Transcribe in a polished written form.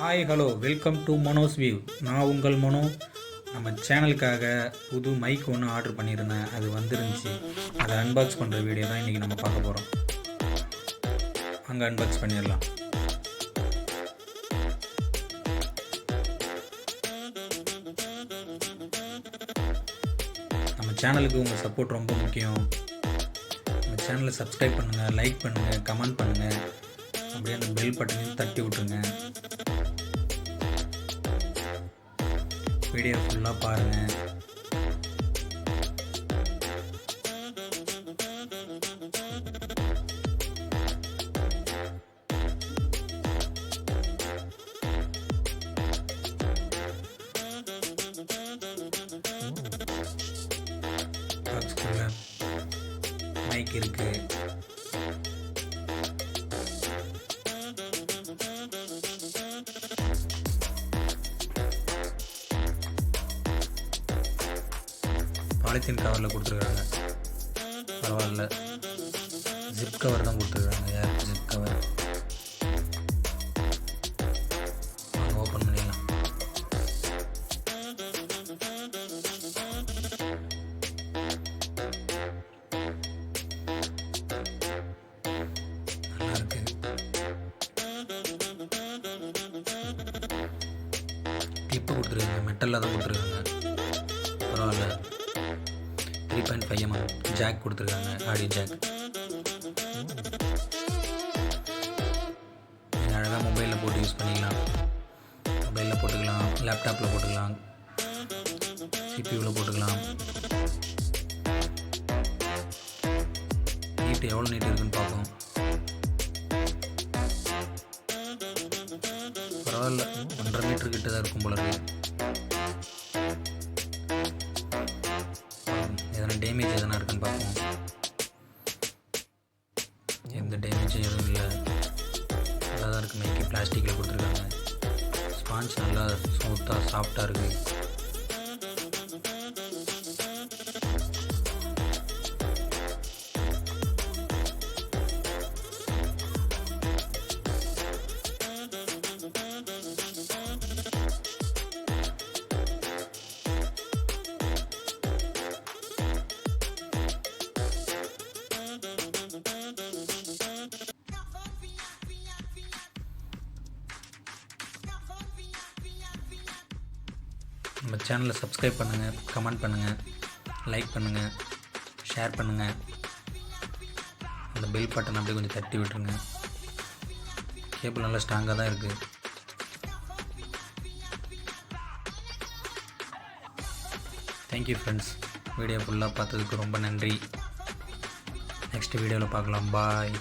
Hi hello welcome to Mano's view. நான் உங்கள் மனோ. நம்ம சேனலுக்காக புது மைக் ஒன்று ஆர்டர் பண்ணியிருந்தேன், அது வந்துருந்துச்சு. அதை அன்பாக்ஸ் பண்ணுற வீடியோ தான் இன்றைக்கி நம்ம பார்க்க போகிறோம். அங்கே அன்பாக்ஸ் பண்ணிடலாம். நம்ம சேனலுக்கு உங்கள் சப்போர்ட் ரொம்ப முக்கியம். நம்ம சேனலை சப்ஸ்கிரைப் பண்ணுங்கள், லைக் பண்ணுங்கள், கமெண்ட் பண்ணுங்கள், அப்படியே அந்த பெல் பட்டனையும் தட்டி விட்ருங்க. வீடியோ ஃபுல்லாக பாருங்கள். பாக்ஸ்குள்ள மைக் இருக்குது. பாலித்தீன் கவரில் கொடுத்துருக்காங்க, பரவாயில்ல. ஜிப் கவர் தான் கொடுத்துருக்காங்க, யார் ஜிப் கவர். வாங்க ஓப்பன் பண்ணிடலாம். நல்லா இருக்கு. கிளிப்பு கொடுத்துருக்காங்க, மெட்டலில் தான் கொடுத்துருக்காங்க, பரவாயில்ல. 3.5 mm ஜாக் கொடுத்துருக்காங்க, ஆடியோ ஜாக். நீங்கள் அழகாக மொபைலில் போட்டு யூஸ் பண்ணிக்கலாம். மொபைலில் போட்டுக்கலாம், லேப்டாப்பில் போட்டுக்கலாம், சிபியூவில் போட்டுக்கலாம். நீட்டு எவ்வளோ நீட் இருக்குன்னு பார்ப்போம். பரவாயில்ல, 1.5 மீட்டர் கிட்ட தான் இருக்கும் போல இருக்கு. டேமேஜ் எதனா இருக்குன்னு பார்ப்போம். எந்த டேமேஜும் எதுவும் இல்லை, நல்லா தான் இருக்குது. மைக்கு பிளாஸ்டிக்கில் கொடுத்துருக்காங்க. ஸ்பான்ச் நல்லா ஸ்மூத்தாக சாஃப்டாக இருக்குது. நம்ம சேனலை சப்ஸ்கிரைப் பண்ணுங்கள், கமெண்ட் பண்ணுங்கள், லைக் பண்ணுங்கள், ஷேர் பண்ணுங்கள். அந்த பெல் பட்டன் அப்படியே கொஞ்சம் தட்டி விட்டுருங்க. கேபிள் நல்லா ஸ்ட்ராங்காக தான் இருக்குது. Thank you friends. வீடியோ ஃபுல்லாக பார்த்ததுக்கு ரொம்ப நன்றி. நெக்ஸ்ட் வீடியோவில் பார்க்கலாம். பாய்.